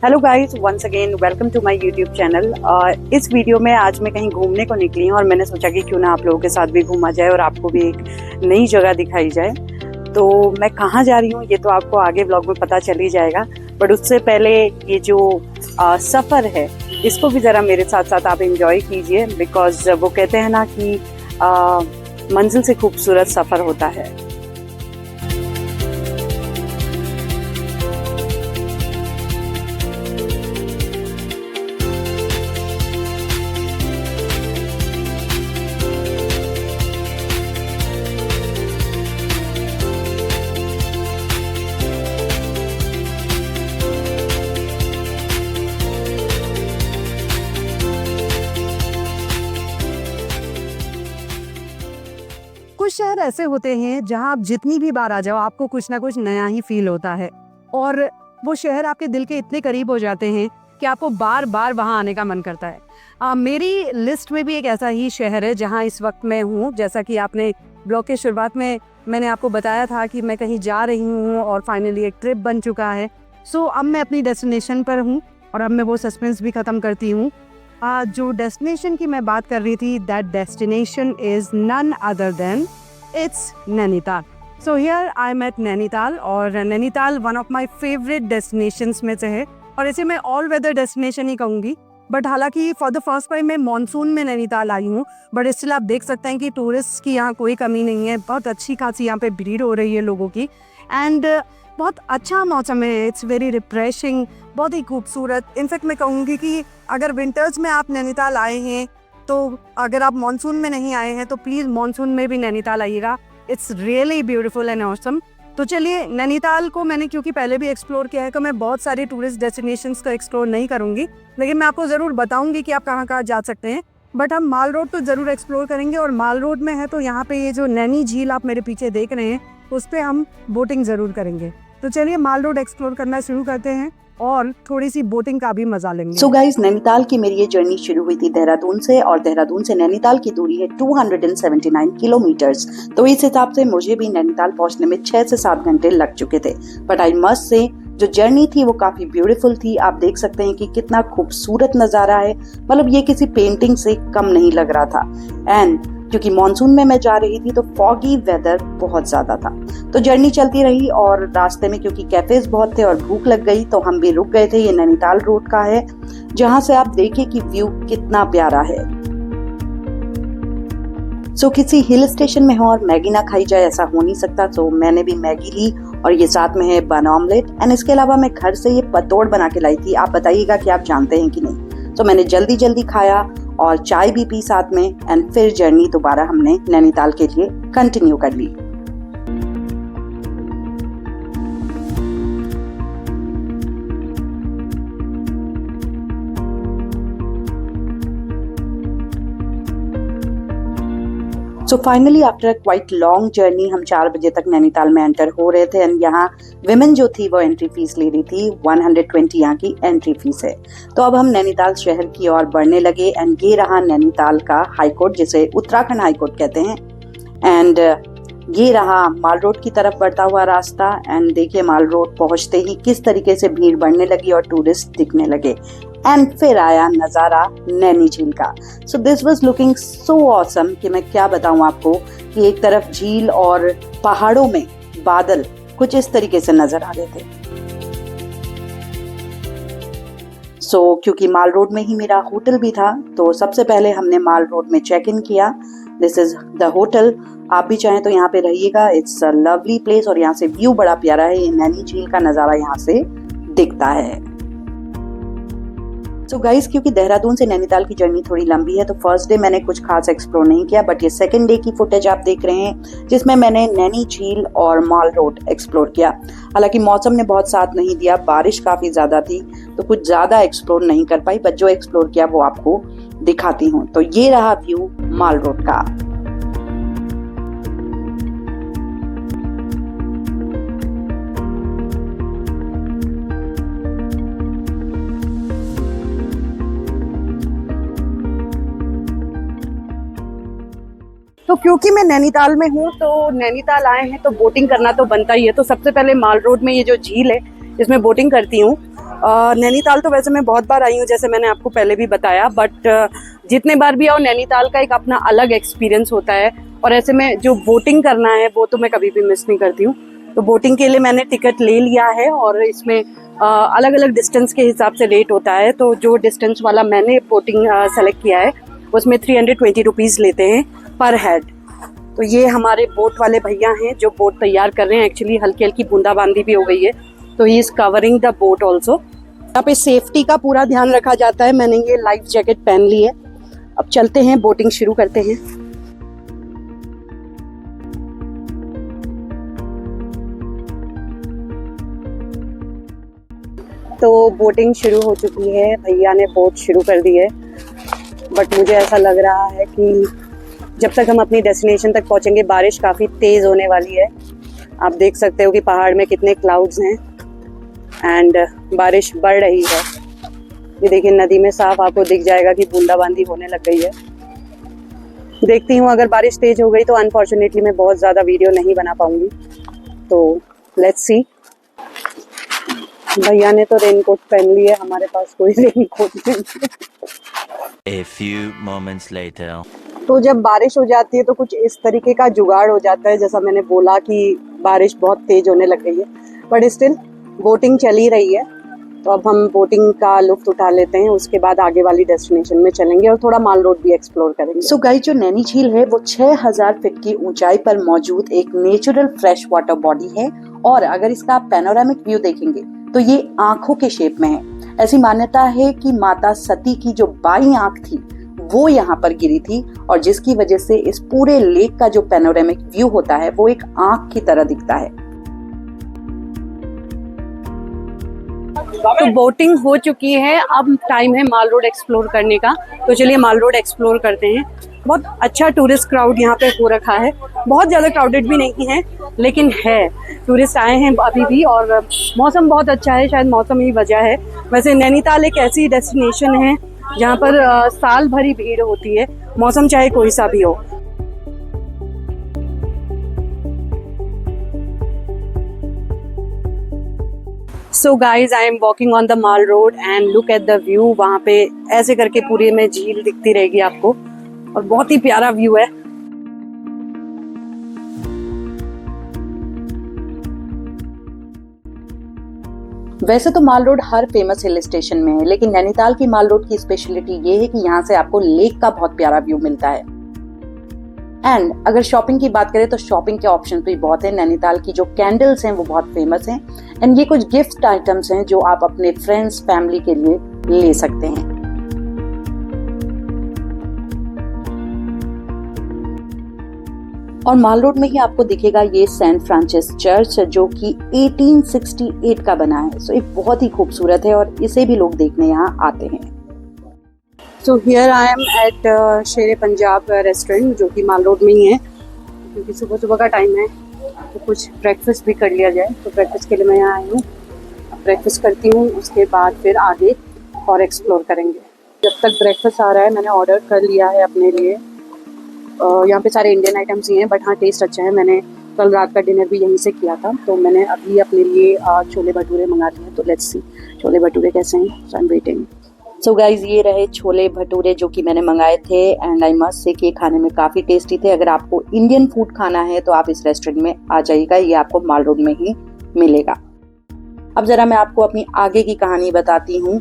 Hello guys, once again welcome to my YouTube channel. इस video में आज मैं कहीं घूमने को निकली हूँ और मैंने सोचा कि क्यों ना आप लोगों के साथ भी घूमा जाए और आपको भी एक नई जगह दिखाई जाए। तो मैं कहाँ जा रही हूँ ये तो आपको आगे ब्लॉग में पता चल ही जाएगा, बट उससे पहले ये जो सफ़र है इसको भी ज़रा मेरे साथ साथ आप एंजॉय कीजिए, बिकॉज वो कहते हैं ना कि मंजिल से खूबसूरत सफ़र होता है। कुछ शहर ऐसे होते हैं जहां आप जितनी भी बार आ जाओ आपको कुछ ना कुछ नया ही फील होता है और वो शहर आपके दिल के इतने करीब हो जाते हैं कि आपको बार बार वहां आने का मन करता है। मेरी लिस्ट में भी एक ऐसा ही शहर है जहां इस वक्त मैं हूं। जैसा कि आपने ब्लॉग के शुरुआत में मैंने आपको बताया था कि मैं कहीं जा रही हूं और फाइनली एक ट्रिप बन चुका है। सो अब मैं अपनी डेस्टिनेशन पर हूँ और अब मैं वो सस्पेंस भी ख़त्म करती हूँ। जो डेस्टिनेशन की मैं बात कर रही थी, that destination is none other than it's Nainital. So here I am at Nainital और Nainital one of my favourite destinations में से है और इसे मैं ऑल वेदर डेस्टिनेशन ही कहूँगी। बट हालांकि फॉर द फर्स्ट टाइम मैं मानसून में नैनीताल आई हूँ, बट स्टिल आप देख सकते हैं कि टूरिस्ट की यहाँ कोई कमी नहीं है। बहुत अच्छी खासी यहाँ पे भीड़ हो रही है लोगों की एंड बहुत अच्छा मौसम है। इट्स वेरी रिफ्रेशिंग, बहुत ही खूबसूरत। इनफैक्ट मैं कहूँगी कि अगर विंटर्स में आप नैनीताल आए हैं तो अगर आप मानसून में नहीं आए हैं तो प्लीज़ मानसून में भी नैनीताल आइएगा। It's really beautiful and awesome. तो चलिए, नैनीताल को मैंने क्योंकि पहले भी एक्सप्लोर किया है तो मैं बहुत सारी टूरिस्ट डेस्टिनेशंस को एक्सप्लोर नहीं करूँगी, लेकिन मैं आपको ज़रूर बताऊँगी कि आप कहाँ कहाँ जा सकते हैं। बट हम माल रोड तो ज़रूर एक्सप्लोर करेंगे और माल रोड में है तो यहाँ पे ये जो नैनी झील आप मेरे पीछे देख रहे हैं उस पर हम बोटिंग ज़रूर करेंगे। तो चलिए माल रोड एक्सप्लोर करना शुरू करते हैं और थोड़ी सी बोटिंग का भी मजा लेंगे। सो गाइस, नैनीताल की मेरी ये जर्नी शुरू हुई थी देहरादून से और देहरादून से नैनीताल की दूरी है 279 किलोमीटर्स। तो इस हिसाब से मुझे भी नैनीताल पहुंचने में 6 से 7 घंटे लग चुके थे। बट आई मस्ट से जो जर्नी थी वो काफी ब्यूटीफुल थी। आप देख सकते हैं कि कितना खूबसूरत नजारा है, मतलब ये किसी पेंटिंग से कम नहीं लग रहा था। एंड क्योंकि मॉनसून में मैं जा रही थी तो फॉगी वेदर बहुत ज्यादा था। तो जर्नी चलती रही और रास्ते में क्योंकि कैफेज बहुत थे और भूख लग गई तो हम भी रुक गए थे। ये नैनीताल रोड का है जहां से आप देखिए कि व्यू कितना प्यारा है। सो किसी हिल स्टेशन में हो और मैगी ना खाई जाए ऐसा हो नहीं सकता। तो मैंने भी मैगी ली और ये साथ में है बन ऑमलेट एंड इसके अलावा मैं घर से ये पतोड़ बना के लाई थी। आप बताइएगा कि आप जानते हैं कि नहीं। तो मैंने जल्दी जल्दी खाया और चाय भी पी साथ में एंड फिर जर्नी दोबारा हमने नैनीताल के लिए कंटिन्यू कर ली। So finally after quite long journey हम 4 बजे तक नैनीताल में एंटर हो रहे थे एंड यहाँ विमेन जो थी वो एंट्री फीस ले रही थी। 120 यहाँ की एंट्री फीस है। तो अब हम नैनीताल शहर की ओर बढ़ने लगे एंड ये रहा नैनीताल का हाई कोर्ट जिसे उत्तराखंड हाई कोर्ट कहते हैं। एंड ये रहा माल रोड की तरफ बढ़ता हुआ रास्ता एंड देखिए माल रोड पहुंचते ही किस तरीके से भीड़ बढ़ने लगी और टूरिस्ट दिखने लगे। एंड फिर आया नजारा नैनी झील का। So this was looking so awesome कि मैं क्या बताऊं आपको कि एक तरफ झील और पहाड़ों में बादल कुछ इस तरीके से नजर आ रहे थे। सो क्योंकि माल रोड में ही मेरा होटल भी था तो सबसे पहले हमने माल रोड में चेक इन किया। This is the hotel. आप भी चाहें तो यहाँ पे रहिएगा। इट्स अ लवली प्लेस और यहाँ से व्यू बड़ा प्यारा है। ये नैनी झील का नजारा यहाँ से दिखता है। सो गाइस, क्योंकि देहरादून से नैनीताल की जर्नी थोड़ी लंबी है तो फर्स्ट डे मैंने कुछ खास एक्सप्लोर नहीं किया, बट ये सेकंड डे की फुटेज आप देख रहे हैं जिसमें मैंने नैनी झील और माल रोड एक्सप्लोर किया। हालांकि मौसम ने बहुत साथ नहीं दिया, बारिश काफी ज्यादा थी तो कुछ ज्यादा एक्सप्लोर नहीं कर पाई, बट जो एक्सप्लोर किया वो आपको दिखाती हूँ। तो ये रहा व्यू माल रोड का। तो क्योंकि मैं नैनीताल में हूँ तो नैनीताल आए हैं तो बोटिंग करना तो बनता ही है। तो सबसे पहले माल रोड में ये जो झील है इसमें बोटिंग करती हूँ। नैनीताल तो वैसे मैं बहुत बार आई हूँ, जैसे मैंने आपको पहले भी बताया, बट जितने बार भी आओ नैनीताल का एक अपना अलग एक्सपीरियंस होता है। और ऐसे में जो बोटिंग करना है वो तो मैं कभी भी मिस नहीं करती हूँ। तो बोटिंग के लिए मैंने टिकट ले लिया है और इसमें अलग अलग डिस्टेंस के हिसाब से रेट होता है। तो जो डिस्टेंस वाला मैंने बोटिंग सेलेक्ट किया है उसमें 320 रुपीज़ लेते हैं पर हेड। तो ये हमारे बोट वाले भैया हैं जो बोट तैयार कर रहे हैं। एक्चुअली हल्की हल्की बूंदाबांदी भी हो गई है, तो he is covering the boat also. यहाँ पे सेफ्टी का पूरा ध्यान रखा जाता है। मैंने ये लाइफ जैकेट पहन ली है। अब चलते हैं, बोटिंग शुरू करते हैं। तो बोटिंग शुरू हो चुकी है, भैया ने बोट शुरू कर दी है। बट मुझे ऐसा लग रहा है कि जब तक हम अपनी डेस्टिनेशन तक पहुंचेंगे बारिश काफ़ी तेज़ होने वाली है। आप देख सकते हो कि पहाड़ में कितने क्लाउड्स हैं एंड बारिश बढ़ रही है। ये देखिए नदी में साफ आपको दिख जाएगा कि बूंदाबांदी होने लग गई है। देखती हूँ अगर बारिश तेज़ हो गई तो अनफॉर्चुनेटली मैं बहुत ज़्यादा वीडियो नहीं बना पाऊँगी। तो लेट्स सी। भैया ने तो रेनकोट पहन ली है, हमारे पास कोई रेनकोट नहीं है। A few moments later. तो जब बारिश हो जाती है तो कुछ इस तरीके का जुगाड़ हो जाता है, जैसा मैंने बोला कि बारिश बहुत तेज होने लग गई है, बट स्टिल बोटिंग चल ही रही है। तो अब हम बोटिंग का लुत्फ उठा लेते हैं, उसके बाद आगे वाली डेस्टिनेशन में चलेंगे और थोड़ा माल रोड भी एक्सप्लोर करेंगे। सो गाइस, जो नैनी झील है वो 6000 फीट की ऊंचाई पर मौजूद एक नेचुरल फ्रेश वाटर बॉडी है। और अगर इसका आप पैनोरामिक व्यू देखेंगे तो ये आंखों के शेप में है। ऐसी मान्यता है कि माता सती की जो बाईं आंख थी वो यहाँ पर गिरी थी, और जिसकी वजह से इस पूरे लेक का जो पैनोरामिक व्यू होता है वो एक आंख की तरह दिखता है। तो बोटिंग हो चुकी है, अब टाइम है माल रोड एक्सप्लोर करने का। तो चलिए माल रोड एक्सप्लोर करते हैं। बहुत अच्छा टूरिस्ट क्राउड यहाँ पे हो रखा है, बहुत ज़्यादा क्राउडेड भी नहीं है लेकिन है। टूरिस्ट आए हैं अभी भी और मौसम बहुत अच्छा है, शायद मौसम ही वजह है। वैसे नैनीताल एक ऐसी डेस्टिनेशन है जहाँ पर साल भर ही भीड़ होती है, मौसम चाहे कोई सा भी हो। So guys, I am walking on the mall road and look at the view. वहाँ पे ऐसे करके पूरे में झील दिखती रहेगी आपको और बहुत ही प्यारा व्यू है। वैसे तो माल रोड हर फेमस हिल स्टेशन में है, लेकिन नैनीताल की माल रोड की स्पेशलिटी ये है कि यहाँ से आपको लेक का बहुत प्यारा व्यू मिलता है। एंड अगर शॉपिंग की बात करें तो शॉपिंग के ऑप्शन भी बहुत है। नैनीताल की जो कैंडल्स हैं वो बहुत फेमस हैं एंड ये कुछ गिफ्ट आइटम्स हैं जो आप अपने फ्रेंड्स फैमिली के लिए ले सकते हैं। और माल रोड में ही आपको दिखेगा ये सेंट फ्रांसिस चर्च जो कि 1868 का बना है। सो एक बहुत ही खूबसूरत है और इसे भी लोग देखने यहाँ आते हैं। So here I am at Sher Punjab restaurant जो कि माल रोड में ही है, क्योंकि सुबह सुबह का टाइम है तो कुछ ब्रेकफास्ट भी कर लिया जाए। तो ब्रेकफास्ट के लिए मैं यहाँ आई हूँ, ब्रेकफास्ट करती हूँ, उसके बाद फिर आगे और एक्सप्लोर करेंगे। जब तक ब्रेकफास्ट आ रहा है मैंने ऑर्डर कर लिया है अपने लिए। यहाँ पे सारे इंडियन आइटम्स ही हैं, बट हाँ टेस्ट अच्छा है। मैंने कल रात का डिनर भी यहीं से किया था, तो मैंने अभी अपने लिए छोले भटूरे मंगा लिए हैं। तो लेट्स सी छोले भटूरे कैसे हैं। So I am waiting. So guys, ये रहे छोले भटूरे जो कि मैंने मंगाए थे एंड आई मस्ट से कि खाने में काफ़ी टेस्टी थे। अगर आपको इंडियन फूड खाना है तो आप इस रेस्टोरेंट में आ जाइएगा, ये आपको माल रोड में ही मिलेगा। अब ज़रा मैं आपको अपनी आगे की कहानी बताती हूँ।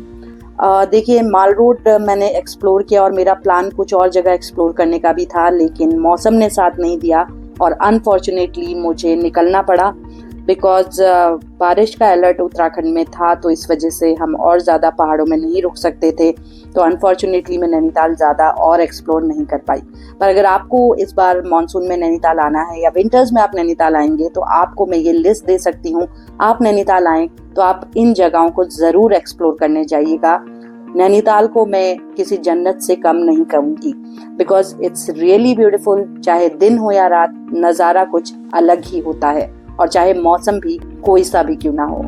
देखिए, माल रोड मैंने एक्सप्लोर किया और मेरा प्लान कुछ और जगह एक्सप्लोर करने का भी था, लेकिन मौसम ने साथ नहीं दिया और अनफॉर्चुनेटली मुझे निकलना पड़ा बिकॉज बारिश का अलर्ट उत्तराखंड में था। तो इस वजह से हम और ज़्यादा पहाड़ों में नहीं रुक सकते थे। तो अनफॉर्चुनेटली मैं नैनीताल ज़्यादा और एक्सप्लोर नहीं कर पाई। पर अगर आपको इस बार मानसून में नैनीताल आना है या विंटर्स में आप नैनीताल आएंगे तो आपको मैं ये लिस्ट दे सकती हूँ। आप नैनीताल आएँ तो आप इन जगहों को ज़रूर एक्सप्लोर करने जाइएगा। नैनीताल को मैं किसी जन्नत से कम नहीं कहूँगी बिकॉज इट्स रियली ब्यूटीफुल। चाहे दिन हो या रात, नज़ारा कुछ अलग ही होता है और चाहे मौसम भी कोई सा भी क्यों ना हो।